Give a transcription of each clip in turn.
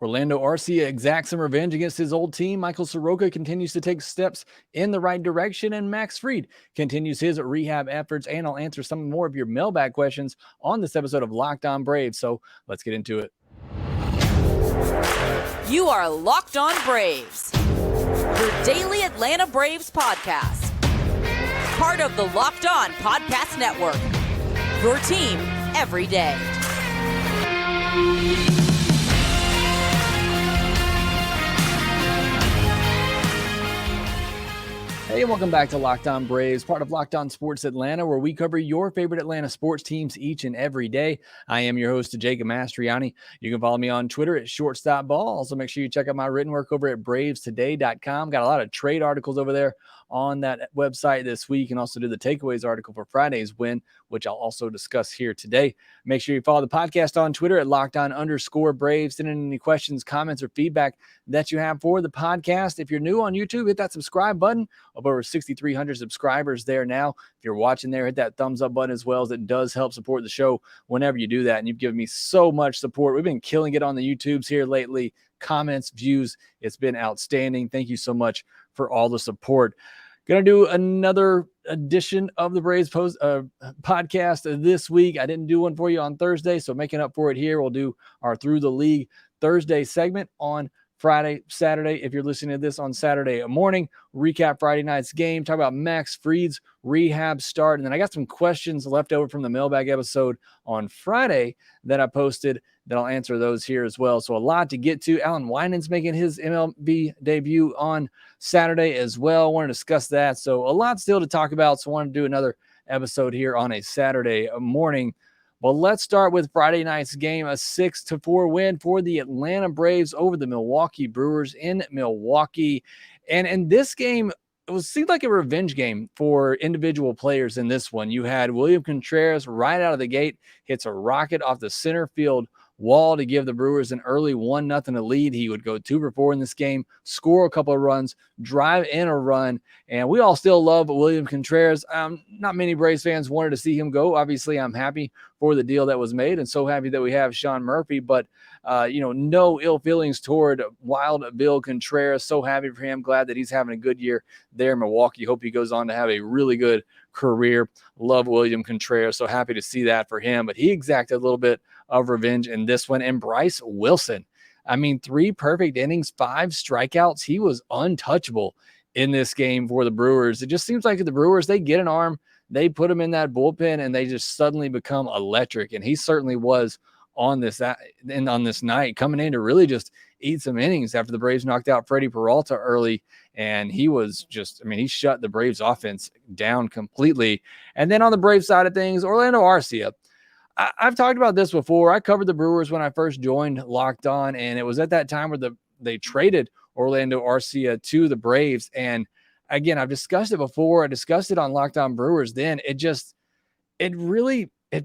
Orlando Arcia exacts some revenge against his old team. Michael Soroka continues to take steps in the right direction, and Max Fried continues his rehab efforts. And I'll answer some more of your mailbag questions on this episode of Locked On Braves. So let's get into it. You are Locked On Braves, your daily Atlanta Braves podcast. Part of the Locked On Podcast Network, your team every day. Hey, and welcome back to Locked On Braves, part of Locked On Sports Atlanta, where we cover your favorite Atlanta sports teams each and every day. I am your host, Jacob Mastriani. You can follow me on Twitter at ShortstopBall. Also, make sure you check out my written work over at BravesToday.com. Got a lot of trade articles over there on that website this week, and also do the takeaways article for Friday's win, which I'll also discuss here today. Make sure you follow the podcast on Twitter at LockedOn_Braves. Send in any questions, comments, or feedback that you have for the podcast. If you're new on YouTube, hit that subscribe button. Over 6,300 subscribers there now. If you're watching there, hit that thumbs up button as well, as it does help support the show whenever you do that. And you've given me so much support. We've been killing it on the YouTubes here lately. Comments, views, it's been outstanding. Thank you so much for all the support. Going to do another edition of the Braves podcast this week. I didn't do one for you on Thursday, so making up for it here, we'll do our Through the League Thursday segment on Friday, Saturday. If you're listening to this on Saturday morning, recap Friday night's game, talk about Max Fried's rehab start. And then I got some questions left over from the mailbag episode on Friday that I posted that I'll answer those here as well. So a lot to get to. Allan Winans making his MLB debut on Saturday as well. I want to discuss that. So a lot still to talk about. So I want to do another episode here on a Saturday morning. Well, let's start with Friday night's game, a 6-4 win for the Atlanta Braves over the Milwaukee Brewers in Milwaukee. And in this game, seemed like a revenge game for individual players in this one. You had William Contreras right out of the gate, hits a rocket off the center field wall to give the Brewers an early 1-0 lead. He would go 2 for 4 in this game, score a couple of runs, drive in a run, and we all still love William Contreras. Not many Braves fans wanted to see him go. Obviously, I'm happy for the deal that was made, and so happy that we have Sean Murphy, but no ill feelings toward Wild Bill Contreras. So happy for him. Glad that he's having a good year there in Milwaukee. Hope he goes on to have a really good career. Love William Contreras. So happy to see that for him, but he exacted a little bit of revenge in this one. And Bryce Wilson, 3 perfect innings, 5 strikeouts. He was untouchable in this game for the Brewers. It just seems like the Brewers, they get an arm, they put him in that bullpen, and they just suddenly become electric. And he certainly was on this night, coming in to really just eat some innings after the Braves knocked out Freddie Peralta early. And he was just, he shut the Braves offense down completely. And then on the Braves side of things, Orlando Arcia. I've talked about this before. I covered the Brewers when I first joined Locked On, and it was at that time where they traded Orlando Arcia to the Braves. And again, I've discussed it before. I discussed it on Locked On Brewers then. It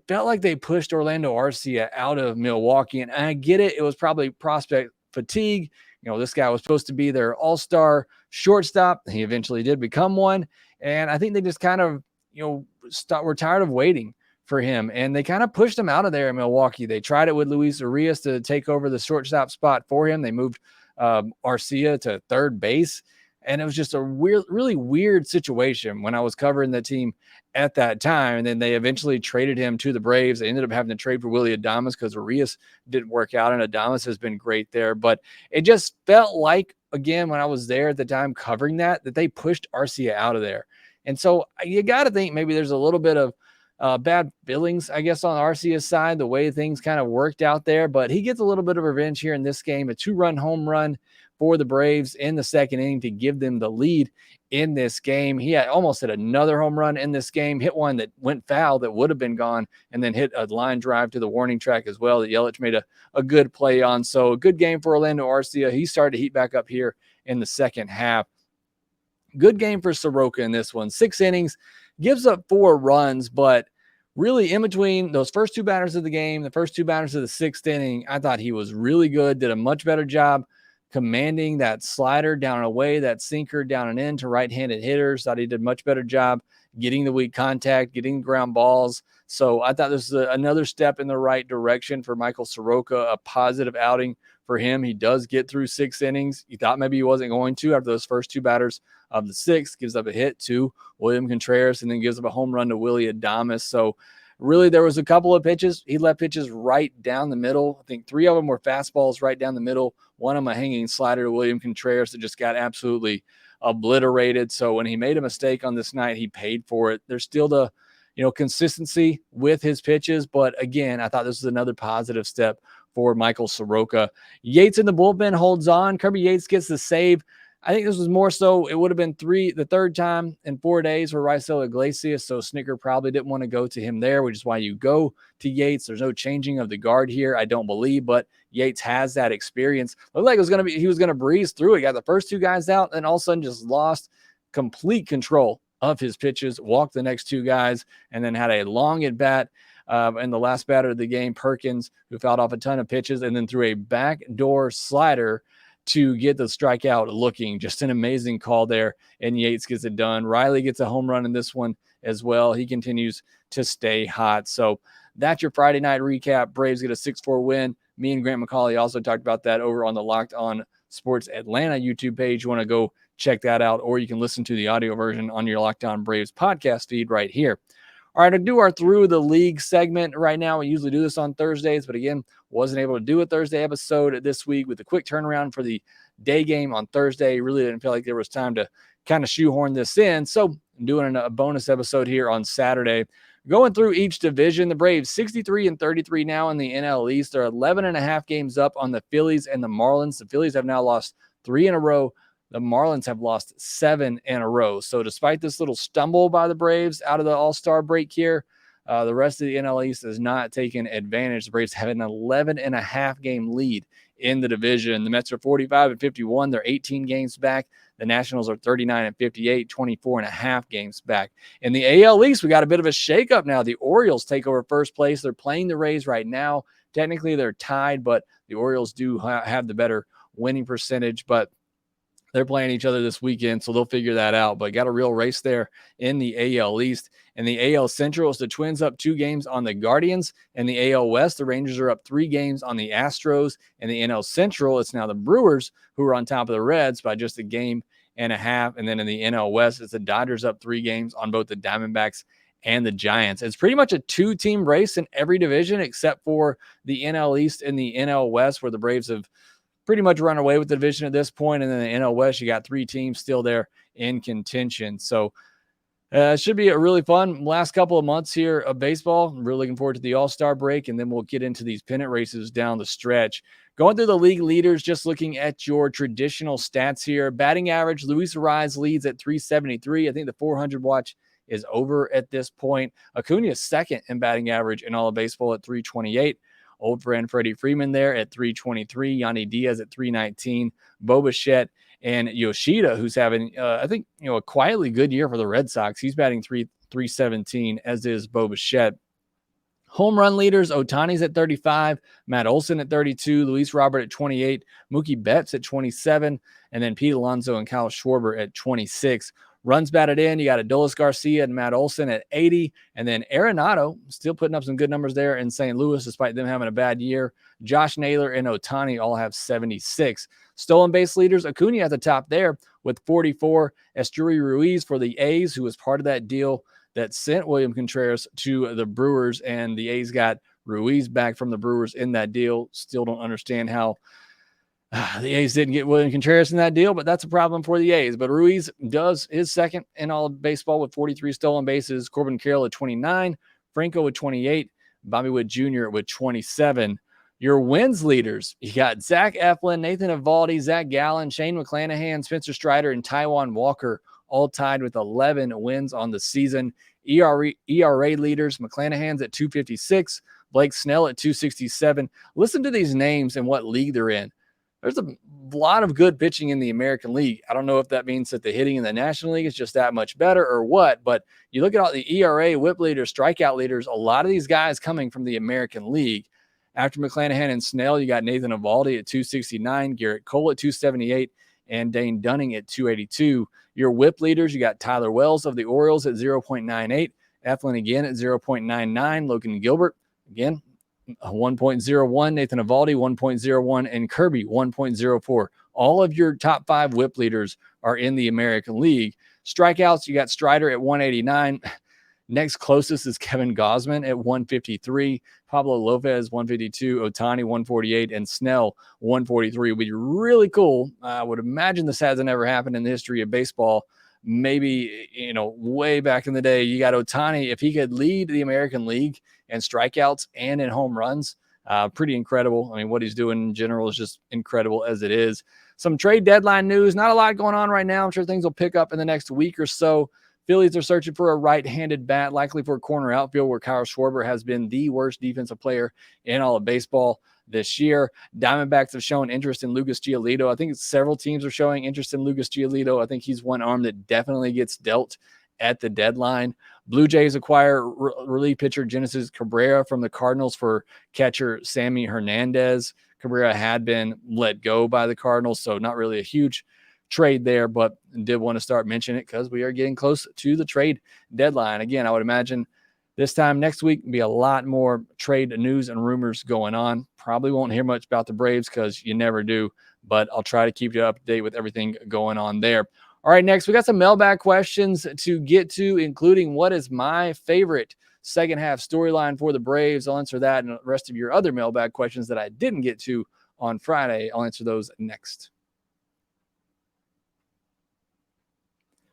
felt like they pushed Orlando Arcia out of Milwaukee. And I get it. It was probably prospect fatigue. This guy was supposed to be their all-star shortstop. He eventually did become one. And I think they just kind of, were tired of waiting for him, and they kind of pushed him out of there in Milwaukee. They tried it with Luis Urias to take over the shortstop spot for him. They moved Arcia to third base, and it was just a really weird situation when I was covering the team at that time. And then they eventually traded him to the Braves. They ended up having to trade for Willy Adames because Urias didn't work out, and Adames has been great there. But it just felt like, again, when I was there at the time covering that they pushed Arcia out of there. And so you got to think maybe there's a little bit of bad feelings, I guess, on Arcia's side, the way things kind of worked out there. But he gets a little bit of revenge here in this game, a 2-run home run for the Braves in the second inning to give them the lead in this game. He had almost hit another home run in this game, hit one that went foul that would have been gone, and then hit a line drive to the warning track as well that Yelich made a good play on. So a good game for Orlando Arcia. He started to heat back up here in the second half. Good game for Soroka in this one. 6 innings, gives up 4 runs, but really in between those first 2 batters of the game, the first 2 batters of the 6th inning, I thought he was really good, did a much better job commanding that slider down and away, that sinker down and in to right-handed hitters. Thought he did much better job getting the weak contact, getting ground balls. So I thought this was another step in the right direction for Michael Soroka, a positive outing for him. He does get through 6 innings. You thought maybe he wasn't going to after those first 2 batters of the 6th. Gives up a hit to William Contreras and then gives up a home run to Willie Adames. So really, there was a couple of pitches. He left pitches right down the middle. I think 3 of them were fastballs right down the middle. One of them a hanging slider to William Contreras that just got absolutely obliterated. So when he made a mistake on this night, he paid for it. There's still the consistency with his pitches. But again, I thought this was another positive step for Michael Soroka. Yates in the bullpen holds on. Kirby Yates gets the save. I think this was more so, it would have been the third time in 4 days for Raisel Iglesias, so Snicker probably didn't want to go to him there, which is why you go to Yates. There's no changing of the guard here, I don't believe, but Yates has that experience. Looked like he was going to breeze through it. Got the first 2 guys out, and all of a sudden just lost complete control of his pitches, walked the next 2 guys, and then had a long at-bat. And the last batter of the game, Perkins, who fouled off a ton of pitches, and then threw a backdoor slider to get the strikeout looking. Just an amazing call there, and Yates gets it done. Riley gets a home run in this one as well. He continues to stay hot. So that's your Friday night recap. Braves get a 6-4 win. Me and Grant McCauley also talked about that over on the Locked On Sports Atlanta YouTube page. You want to go check that out, or you can listen to the audio version on your Locked On Braves podcast feed right here. All right, to do our Through the League segment right now. We usually do this on Thursdays, but again, wasn't able to do a Thursday episode this week with a quick turnaround for the day game on Thursday. Really didn't feel like there was time to kind of shoehorn this in. So I'm doing a bonus episode here on Saturday. Going through each division, the Braves 63-33 now in the NL East. They're 11.5 games up on the Phillies and the Marlins. The Phillies have now lost 3 in a row. The Marlins have lost 7 in a row. So despite this little stumble by the Braves out of the All-Star break here, the rest of the NL East has not taken advantage. The Braves have an 11.5 game lead in the division. The Mets are 45-51. They're 18 games back. The Nationals are 39-58, 24.5 games back. In the AL East, we got a bit of a shakeup now. The Orioles take over first place. They're playing the Rays right now. Technically, they're tied, but the Orioles do have the better winning percentage. But they're playing each other this weekend, so they'll figure that out. But got a real race there in the AL East. In the AL Central, it's the Twins up 2 games on the Guardians. In the AL West, the Rangers are up 3 games on the Astros. In the NL Central, it's now the Brewers who are on top of the Reds by just 1.5 games. And then in the NL West, it's the Dodgers up 3 games on both the Diamondbacks and the Giants. It's pretty much a 2-team race in every division except for the NL East and the NL West, where the Braves have pretty much run away with the division at this point. And then the NL West, you got 3 teams still there in contention. So it should be a really fun last couple of months here of baseball. I'm really looking forward to the All-Star break, and then we'll get into these pennant races down the stretch. Going through the league leaders, just looking at your traditional stats here. Batting average, Luis Arraez leads at 373. I think the 400 watch is over at this point. Acuna is second in batting average in all of baseball at 328. Old friend Freddie Freeman there at 323. Yanni Diaz at 319. Bo Bichette and Yoshida, who's having, I think, a quietly good year for the Red Sox. He's batting 317, as is Bo Bichette. Home run leaders, Ohtani's at 35, Matt Olson at 32, Luis Robert at 28, Mookie Betts at 27, and then Pete Alonso and Kyle Schwarber at 26. Runs batted in, you got Adolis Garcia and Matt Olson at 80, and then Arenado still putting up some good numbers there in St. Louis despite them having a bad year. Josh Naylor and Ohtani all have 76. Stolen base leaders, Acuna at the top there with 44. Esteury Ruiz for the A's, who was part of that deal that sent William Contreras to the Brewers, and the A's got Ruiz back from the Brewers in that deal. Still don't understand how the A's didn't get William Contreras in that deal, but that's a problem for the A's. But Ruiz is second in all of baseball with 43 stolen bases. Corbin Carroll at 29, Franco with 28, Bobby Witt Jr. with 27. Your wins leaders, you got Zach Eflin, Nathan Eovaldi, Zach Gallen, Shane McClanahan, Spencer Strider, and Taijuan Walker, all tied with 11 wins on the season. ERA leaders, McClanahan's at 256, Blake Snell at 267. Listen to these names and what league they're in. There's a lot of good pitching in the American League. I don't know if that means that the hitting in the National League is just that much better or what, but you look at all the ERA, whip leaders, strikeout leaders, a lot of these guys coming from the American League. After McClanahan and Snell, you got Nathan Eovaldi at 269, Garrett Cole at 278, and Dane Dunning at 282. Your whip leaders, you got Tyler Wells of the Orioles at 0.98, Eflin again at 0.99, Logan Gilbert, again, 1.01, Nathan Eovaldi 1.01, and Kirby 1.04. All of your top 5 whip leaders are in the American League. Strikeouts, you got Strider at 189. Next closest is Kevin Gausman at 153, Pablo Lopez 152, Ohtani 148, and Snell 143. Would be really cool. I would imagine this hasn't ever happened in the history of baseball. Maybe, way back in the day, you got Ohtani. If he could lead the American League in strikeouts and in home runs, pretty incredible. I mean, what he's doing in general is just incredible as it is. Some trade deadline news, not a lot going on right now. I'm sure things will pick up in the next week or so. Phillies are searching for a right-handed bat, likely for a corner outfield, where Kyle Schwarber has been the worst defensive player in all of baseball this year. Diamondbacks have shown interest in Lucas Giolito. I think several teams are showing interest in Lucas Giolito. I think he's one arm that definitely gets dealt at the deadline. Blue Jays acquire relief pitcher Genesis Cabrera from the Cardinals for catcher Sammy Hernandez. Cabrera had been let go by the Cardinals, so not really a huge trade there, but did want to start mentioning it because we are getting close to the trade deadline. Again, I would imagine this time next week will be a lot more trade news and rumors going on. Probably won't hear much about the Braves because you never do, but I'll try to keep you up to date with everything going on there. All right, next we got some mailbag questions to get to, including what is my favorite second half storyline for the Braves. I'll answer that and the rest of your other mailbag questions that I didn't get to on Friday. I'll answer those next.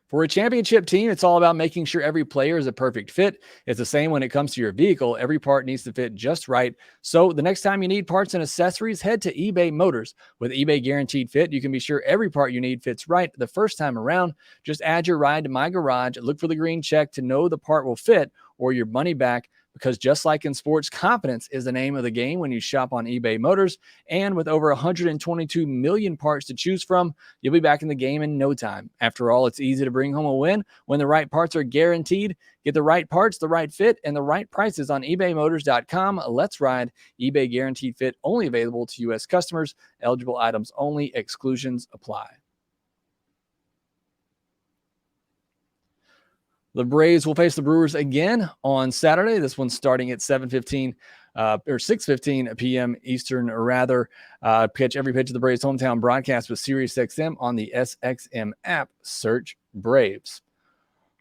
For a championship team, it's all about making sure every player is a perfect fit. It's the same when it comes to your vehicle. Every part needs to fit just right. So the next time you need parts and accessories, head to eBay Motors. With eBay Guaranteed Fit, you can be sure every part you need fits right the first time around. Just add your ride to My Garage, look for the green check to know the part will fit or your money back. Because just like in sports, confidence is the name of the game when you shop on eBay Motors. And with over 122 million parts to choose from, you'll be back in the game in no time. After all, it's easy to bring home a win when the right parts are guaranteed. Get the right parts, the right fit, and the right prices on ebaymotors.com. Let's ride. eBay Guaranteed Fit, only available to U.S. customers. Eligible items only. Exclusions apply. The Braves will face the Brewers again on Saturday. This one's starting at 7:15 or 6:15 p.m. Eastern, or rather. Pitch every pitch of the Braves hometown broadcast with SiriusXM on the SXM app. Search Braves.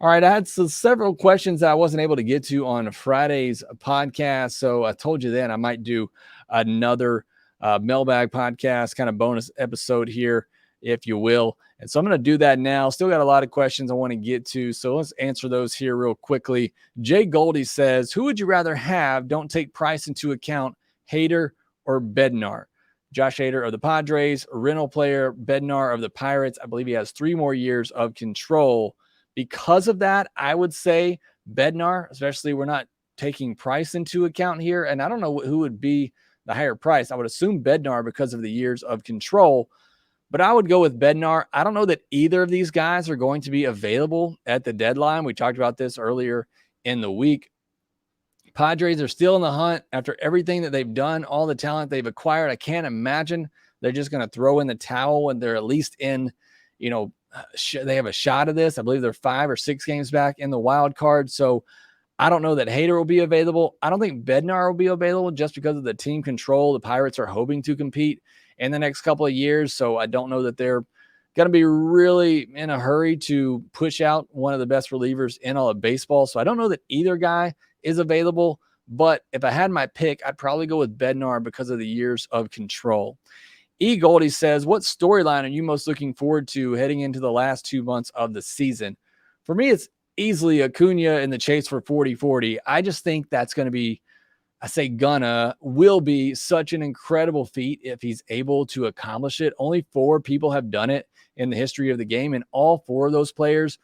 All right, I had several questions that I wasn't able to get to on Friday's podcast, so I told you then I might do another mailbag podcast, kind of bonus episode here, if you will. And so I'm going to do that now. Still got a lot of questions I want to get to, so let's answer those here real quickly. Jay Goldie says, who would you rather have? Don't take price into account, Hader or Bednar? Josh Hader of the Padres, rental player, Bednar of the Pirates. I believe he has 3 more years of control. Because of that, I would say Bednar, especially we're not taking price into account here. And I don't know who would be the higher price. I would assume Bednar because of the years of control. But I would go with Bednar. I don't know that either of these guys are going to be available at the deadline. We talked about this earlier in the week. Padres are still in the hunt after everything that they've done, all the talent they've acquired. I can't imagine they're just going to throw in the towel when they're at least in, they have a shot of this. I believe they're 5 or 6 games back in the wild card. So I don't know that Hader will be available. I don't think Bednar will be available just because of the team control. The Pirates are hoping to compete in the next couple of years. So I don't know that they're going to be really in a hurry to push out one of the best relievers in all of baseball. So I don't know that either guy is available, but if I had my pick, I'd probably go with Bednar because of the years of control. E. Goldie says, what storyline are you most looking forward to heading into the last 2 months of the season? For me, it's easily Acuna in the chase for 40-40. I just think that's going to be, will be such an incredible feat if he's able to accomplish it. Only 4 people have done it in the history of the game, and all 4 of those players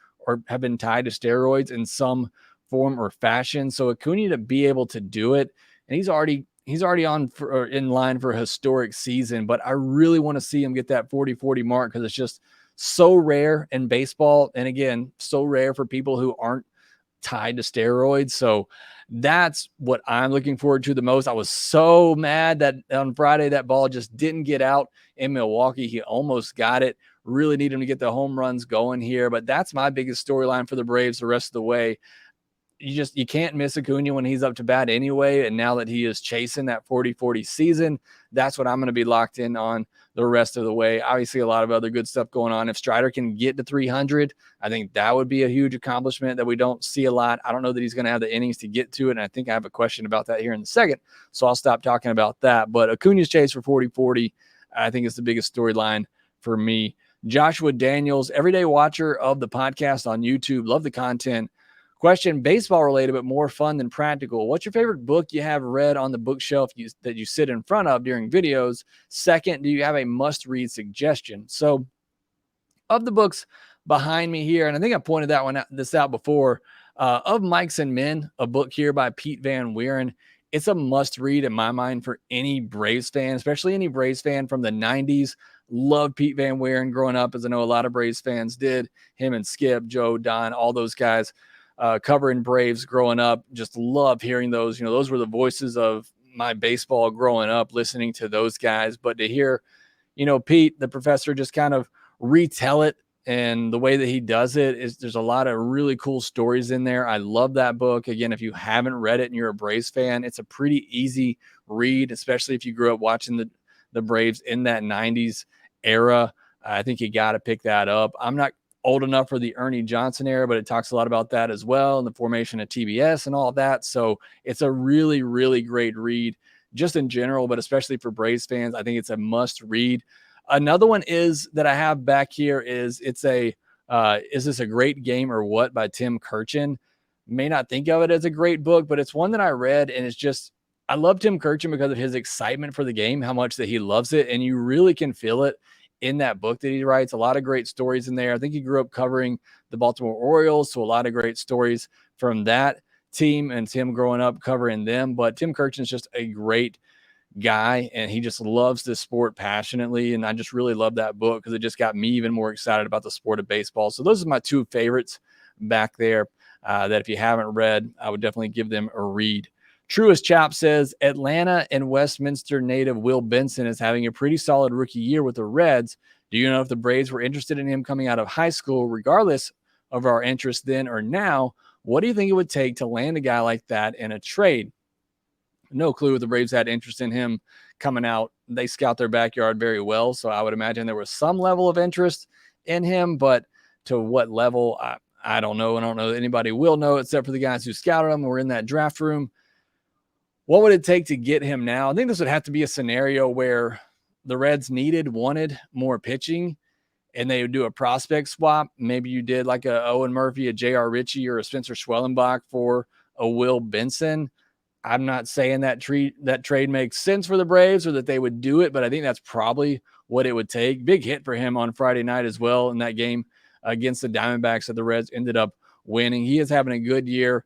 have been tied to steroids in some form or fashion. So Acuna to be able to do it, and he's already in line for a historic season, but I really want to see him get that 40-40 mark because it's just so rare in baseball. And again, so rare for people who aren't tied to steroids. So that's what I'm looking forward to the most. I was so mad that on Friday, that ball just didn't get out in Milwaukee. He almost got it. Really need him to get the home runs going here, but that's my biggest storyline for the Braves the rest of the way. you can't miss Acuna when he's up to bat anyway. And now that he is chasing that 40-40 season, that's what I'm going to be locked in on the rest of the way. Obviously, a lot of other good stuff going on. If Strider can get to 300, I think that would be a huge accomplishment that we don't see a lot. I don't know that he's going to have the innings to get to it. And I think I have a question about that here in a second. So I'll stop talking about that. But Acuna's chase for 40-40, I think is the biggest storyline for me. Joshua Daniels, everyday watcher of the podcast on YouTube. Love the content. Question, baseball related, but more fun than practical. What's your favorite book you have read on the bookshelf that you sit in front of during videos? Second, do you have a must-read suggestion? So of the books behind me here, and I think I pointed this out before, of Mikes and Men, a book here by Pete Van Wieren. It's a must-read in my mind for any Braves fan, especially any Braves fan from the 90s. Loved Pete Van Wieren growing up, as I know a lot of Braves fans did. Him and Skip, Joe, Don, all those guys. Covering Braves growing up, just love hearing those. Those were the voices of my baseball growing up, listening to those guys. But to hear, Pete, the professor, just kind of retell it, and the way that he does it is there's a lot of really cool stories in there. I love that book. Again, if you haven't read it and you're a Braves fan, it's a pretty easy read, especially if you grew up watching the Braves in that 90s era. I think you got to pick that up. I'm not old enough for the Ernie Johnson era, but it talks a lot about that as well, and the formation of TBS and all of that. So it's a really, really great read just in general, but especially for Braves fans. I think it's a must read. Another one is that I have back here is Is This a Great Game or What by Tim Kirchin. May not think of it as a great book, but it's one that I read, and it's just, I love Tim Kirchin because of his excitement for the game, how much that he loves it. And you really can feel it in that book that he writes. A lot of great stories in there. I think he grew up covering the Baltimore Orioles, so a lot of great stories from that team and Tim growing up covering them. But Tim Kirchin is just a great guy, and he just loves this sport passionately. And I just really love that book because it just got me even more excited about the sport of baseball. So those are my two favorites back there that if you haven't read, I would definitely give them a read. Truest Chap says Atlanta and Westminster native Will Benson is having a pretty solid rookie year with the Reds. Do you know if the Braves were interested in him coming out of high school, regardless of our interest then or now? What do you think it would take to land a guy like that in a trade? No clue if the Braves had interest in him coming out. They scout their backyard very well, so I would imagine there was some level of interest in him, but to what level, I don't know. I don't know that anybody will know except for the guys who scouted him or were in that draft room. What would it take to get him now? I think this would have to be a scenario where the Reds wanted more pitching, and they would do a prospect swap. Maybe you did like a Owen Murphy, a J.R. Ritchie, or a Spencer Schwellenbach for a Will Benson. I'm not saying that trade makes sense for the Braves or that they would do it, but I think that's probably what it would take. Big hit for him on Friday night as well in that game against the Diamondbacks that the Reds ended up winning. He is having a good year.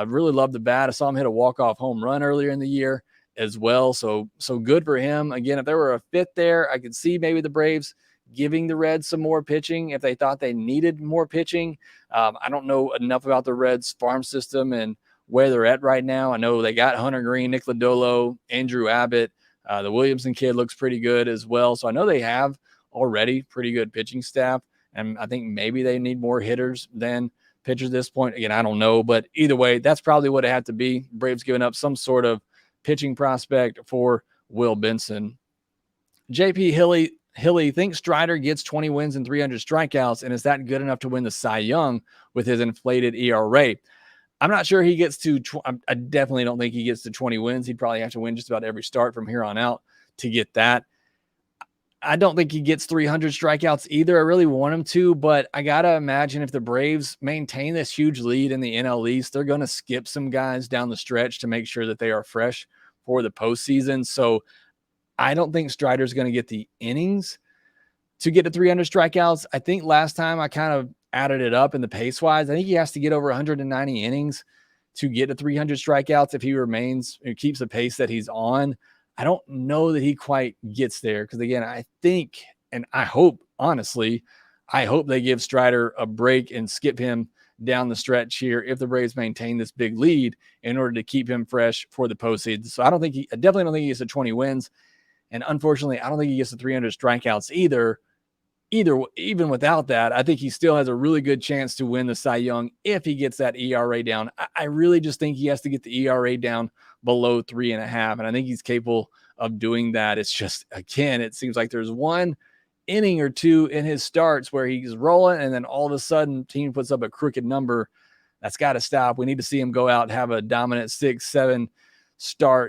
Really love the bat. I saw him hit a walk-off home run earlier in the year as well. So good for him. Again, if there were a fit there, I could see maybe the Braves giving the Reds some more pitching if they thought they needed more pitching. I don't know enough about the Reds farm system and where they're at right now. I know they got Hunter Green, Nick Lodolo, Andrew Abbott. The Williamson kid looks pretty good as well. So I know they have already pretty good pitching staff, and I think maybe they need more hitters than pitcher at this point. Again, I don't know, but either way, that's probably what it had to be. Braves giving up some sort of pitching prospect for Will Benson. JP Hilly thinks Strider gets 20 wins and 300 strikeouts, and is that good enough to win the Cy Young with his inflated ERA? I'm not sure he gets to I definitely don't think he gets to 20 wins. He'd probably have to win just about every start from here on out to get that. I don't think he gets 300 strikeouts either. I really want him to, but I got to imagine if the Braves maintain this huge lead in the NL East, they're going to skip some guys down the stretch to make sure that they are fresh for the postseason. So I don't think Strider's going to get the innings to get to 300 strikeouts. I think last time I kind of added it up in the pace-wise. I think he has to get over 190 innings to get to 300 strikeouts if he remains or keeps the pace that he's on. I don't know that he quite gets there because, again, I think, and I hope, honestly, I hope they give Strider a break and skip him down the stretch here if the Braves maintain this big lead in order to keep him fresh for the postseason. So I definitely don't think he gets to 20 wins. And unfortunately, I don't think he gets to 300 strikeouts either. even without that, I think he still has a really good chance to win the Cy Young if he gets that ERA down. I really just think he has to get the ERA down below 3.5, and I think he's capable of doing that. It's just, again, it seems like there's one inning or two in his starts where he's rolling, and then all of a sudden, team puts up a crooked number. That's got to stop. We need to see him go out and have a dominant 6-7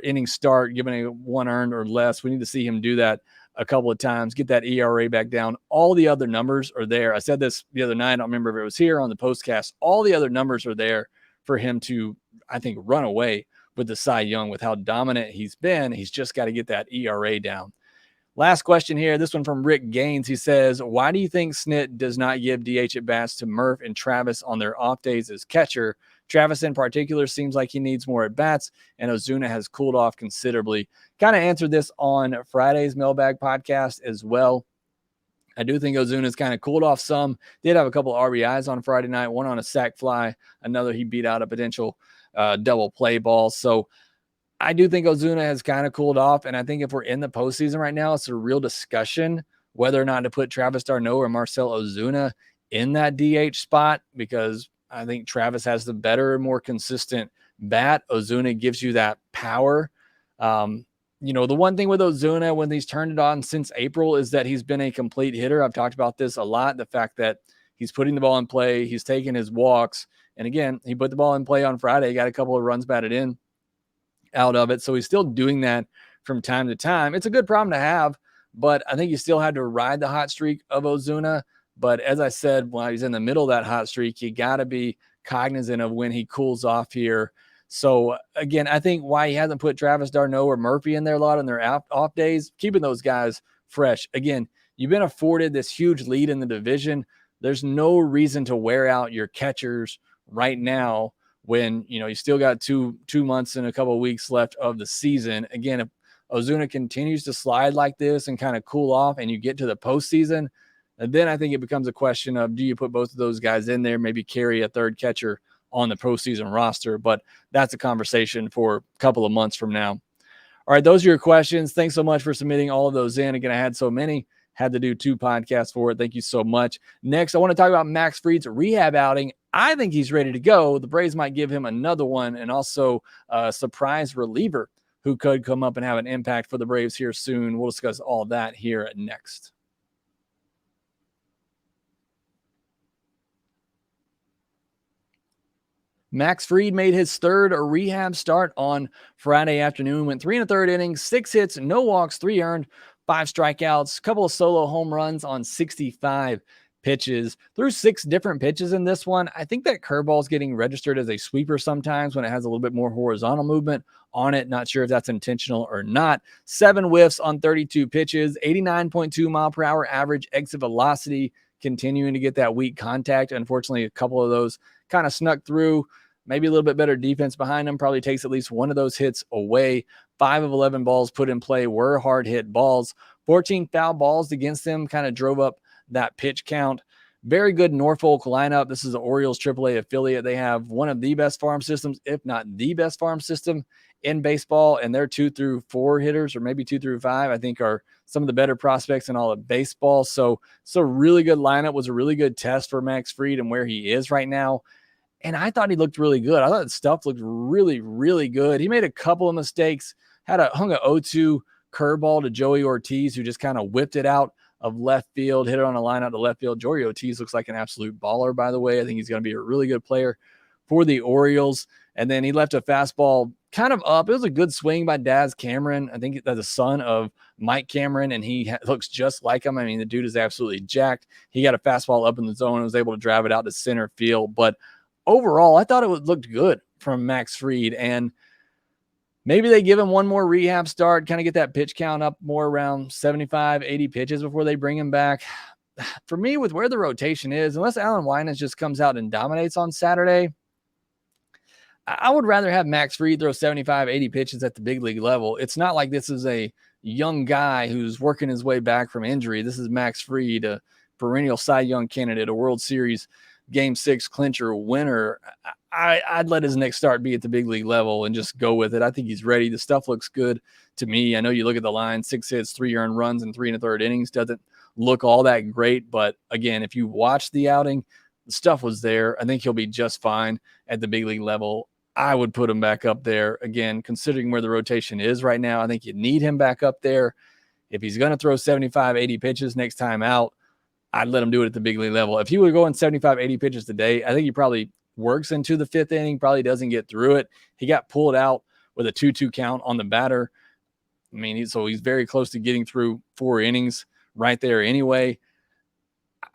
inning start, giving a 1 earned or less. We need to see him do that a couple of times, get that ERA back down. All the other numbers are there. I said this the other night. I don't remember if it was here on the postcast. All the other numbers are there for him to, I think, run away with the Cy Young with how dominant he's been. He's just got to get that ERA down. Last question here. This one from Rick Gaines. He says, why do you think Snit does not give DH at bats to Murph and Travis on their off days as catcher? Travis in particular seems like he needs more at bats, and Ozuna has cooled off considerably. Kind of answered this on Friday's mailbag podcast as well. I do think Ozuna's kind of cooled off some. Did have a couple of RBIs on Friday night, one on a sac fly, another he beat out a potential double play ball. So I do think Ozuna has kind of cooled off, and I think if we're in the postseason right now, it's a real discussion whether or not to put Travis d'Arnaud or Marcell Ozuna in that DH spot, because I think Travis has the better, more consistent bat. Ozuna gives you that power. The one thing with Ozuna when he's turned it on since April is that he's been a complete hitter. I've talked about this a lot, the fact that he's putting the ball in play, he's taking his walks, and again, he put the ball in play on Friday, got a couple of runs batted in out of it, so he's still doing that from time to time. It's a good problem to have, but I think you still had to ride the hot streak of Ozuna. But as I said, while he's in the middle of that hot streak, you got to be cognizant of when he cools off here. So, again, I think why he hasn't put Travis d'Arnaud or Murphy in there a lot on their off days, keeping those guys fresh. Again, you've been afforded this huge lead in the division. There's no reason to wear out your catchers right now when, you still got two months and a couple of weeks left of the season. Again, if Ozuna continues to slide like this and kind of cool off and you get to the postseason, and then I think it becomes a question of, do you put both of those guys in there, maybe carry a third catcher on the postseason roster? But that's a conversation for a couple of months from now. All right, those are your questions. Thanks so much for submitting all of those in. Again, I had so many, had to do 2 podcasts for it. Thank you so much. Next, I want to talk about Max Fried's rehab outing. I think he's ready to go. The Braves might give him another one, and also a surprise reliever who could come up and have an impact for the Braves here soon. We'll discuss all that here next. Max Fried made his third rehab start on Friday afternoon, went 3 1/3 innings, 6 hits, no walks, 3 earned, 5 strikeouts, a couple of solo home runs on 65 pitches. Threw 6 different pitches in this one. I think that curveball is getting registered as a sweeper sometimes when it has a little bit more horizontal movement on it. Not sure if that's intentional or not. 7 whiffs on 32 pitches, 89.2 mile per hour average exit velocity, continuing to get that weak contact. Unfortunately, a couple of those kind of snuck through. Maybe a little bit better defense behind him probably takes at least one of those hits away. 5 of 11 balls put in play were hard hit balls. 14 foul balls against them kind of drove up that pitch count. Very good Norfolk lineup. This is the Orioles AAA affiliate. They have one of the best farm systems, if not the best farm system in baseball. And their 2 through 4 hitters, or maybe 2 through 5, I think are some of the better prospects in all of baseball. So it's a really good lineup. Was a really good test for Max Fried and where he is right now. And I thought he looked really good. I thought the stuff looked really, really good. He made a couple of mistakes, hung a 0-2 curveball to Joey Ortiz, who just kind of whipped it out of left field, hit it on a line out to left field. Joey Ortiz looks like an absolute baller, by the way. I think he's going to be a really good player for the Orioles. And then he left a fastball kind of up. It was a good swing by Daz Cameron. I think that's the son of Mike Cameron, and he looks just like him. I mean, the dude is absolutely jacked. He got a fastball up in the zone and was able to drive it out to center field. But overall, I thought it looked good from Max Fried, and maybe they give him one more rehab start, kind of get that pitch count up more around 75, 80 pitches before they bring him back. For me, with where the rotation is, unless Allan Winans just comes out and dominates on Saturday, I would rather have Max Fried throw 75, 80 pitches at the big league level. It's not like this is a young guy who's working his way back from injury. This is Max Fried, a perennial Cy Young candidate, a World Series Game 6 clincher winner. I'd let his next start be at the big league level and just go with it. I think he's ready. The stuff looks good to me. I know you look at the line, 6 hits, 3 earned runs in 3 1/3 innings. Doesn't look all that great. But again, if you watch the outing, the stuff was there. I think he'll be just fine at the big league level. I would put him back up there. Again, considering where the rotation is right now, I think you need him back up there. If he's going to throw 75, 80 pitches next time out, I'd let him do it at the big league level. If he would go in 75, 80 pitches today, I think he probably works into the fifth inning, probably doesn't get through it. He got pulled out with a 2-2 count on the batter. I mean, he's very close to getting through 4 innings right there anyway.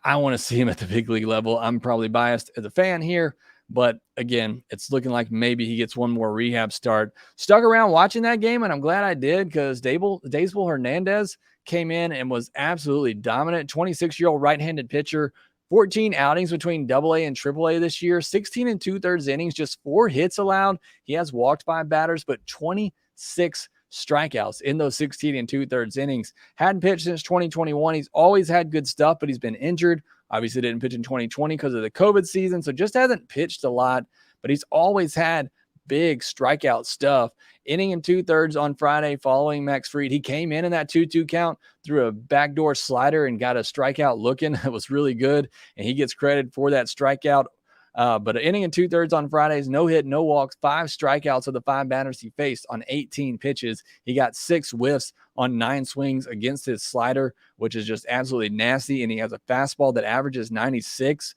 I want to see him at the big league level. I'm probably biased as a fan here, but again, it's looking like maybe he gets one more rehab start. Stuck around watching that game, and I'm glad I did, because Daysbel Hernandez came in and was absolutely dominant. 26-year-old right-handed pitcher, 14 outings between AA and AAA this year, 16 2/3 innings, just 4 hits allowed. He has walked 5 batters, but 26 strikeouts in those 16 2/3 innings. Hadn't pitched since 2021. He's always had good stuff, but he's been injured. Obviously didn't pitch in 2020 because of the COVID season, so just hasn't pitched a lot, but he's always had big strikeout stuff. Inning 2/3 on Friday following Max Fried. He came in that 2-2 count, threw a backdoor slider and got a strikeout looking. It was really good, and he gets credit for that strikeout. But an inning 2/3 on Fridays, no hit, no walks, 5 strikeouts of the 5 batters he faced on 18 pitches. He got 6 whiffs on 9 swings against his slider, which is just absolutely nasty. And he has a fastball that averages 96.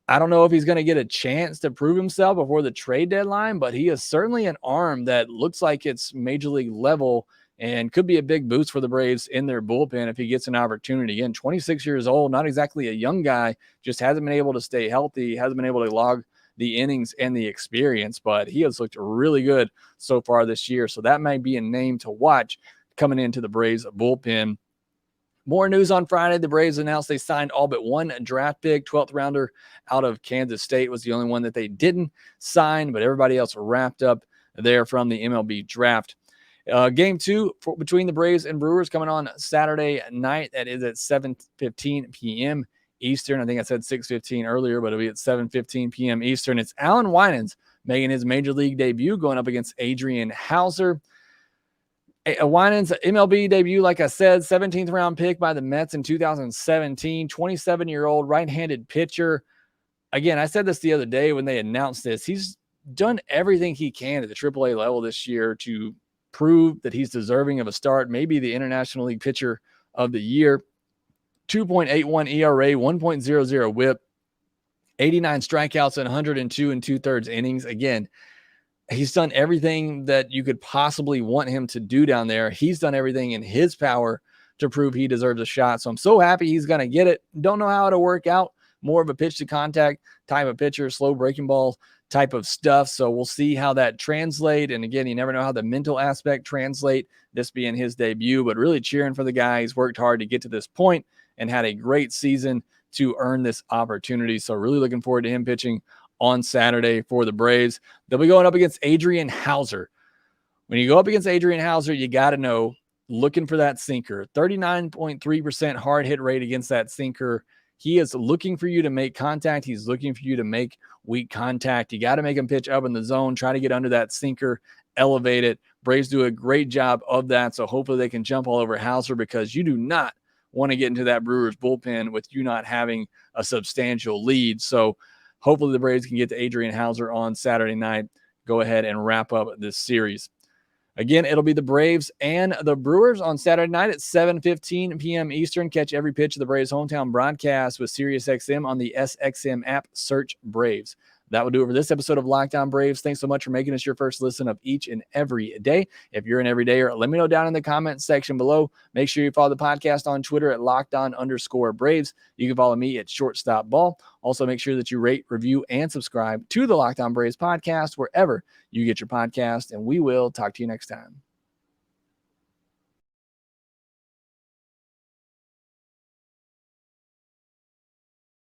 I don't know if he's going to get a chance to prove himself before the trade deadline, but he is certainly an arm that looks like it's major league level and could be a big boost for the Braves in their bullpen if he gets an opportunity. Again, 26 years old, not exactly a young guy, just hasn't been able to stay healthy, hasn't been able to log the innings and the experience, but he has looked really good so far this year. So that might be a name to watch coming into the Braves bullpen. More news on Friday. The Braves announced they signed all but 1 draft pick. 12th rounder out of Kansas State was the only one that they didn't sign, but everybody else wrapped up there from the MLB draft. Game 2 between the Braves and Brewers coming on Saturday night. That is at 7:15 p.m. Eastern. I think I said 6:15 earlier, but it'll be at 7:15 p.m. Eastern. It's Allan Winans making his major league debut, going up against Adrian Houser. Winans' MLB debut, like I said, 17th round pick by the Mets in 2017, 27-year-old right-handed pitcher. Again, I said this the other day when they announced this. He's done everything he can at the AAA level this year to prove that he's deserving of a start, maybe the International League Pitcher of the Year. 2.81 ERA, 1.00 whip, 89 strikeouts, and 102 2/3 innings. Again, he's done everything that you could possibly want him to do down there. He's done everything in his power to prove he deserves a shot. So I'm so happy he's going to get it. Don't know how it'll work out. More of a pitch to contact type of pitcher, slow breaking ball type of stuff. So we'll see how that translates. And again, you never know how the mental aspect translate, this being his debut, but really cheering for the guy. He's worked hard to get to this point and had a great season to earn this opportunity. So really looking forward to him pitching on Saturday for the Braves. They'll be going up against Adrian Houser. When you go up against Adrian Houser, you got to know, looking for that sinker. 39.3% hard hit rate against that sinker. He is looking for you to make contact. He's looking for you to make weak contact. You got to make him pitch up in the zone, try to get under that sinker, elevate it. Braves do a great job of that, so hopefully they can jump all over Houser, because you do not want to get into that Brewers bullpen with you not having a substantial lead. So hopefully the Braves can get to Adrian Houser on Saturday night, go ahead and wrap up this series. Again, it'll be the Braves and the Brewers on Saturday night at 7:15 p.m. Eastern. Catch every pitch of the Braves hometown broadcast with SiriusXM on the SXM app. Search Braves. That will do it for this episode of Locked On Braves. Thanks so much for making us your first listen of each and every day. If you're an everydayer, let me know down in the comments section below. Make sure you follow the podcast on Twitter at LockedOn_Braves. You can follow me at Shortstop Ball. Also, make sure that you rate, review, and subscribe to the Locked On Braves podcast wherever you get your podcast, and we will talk to you next time.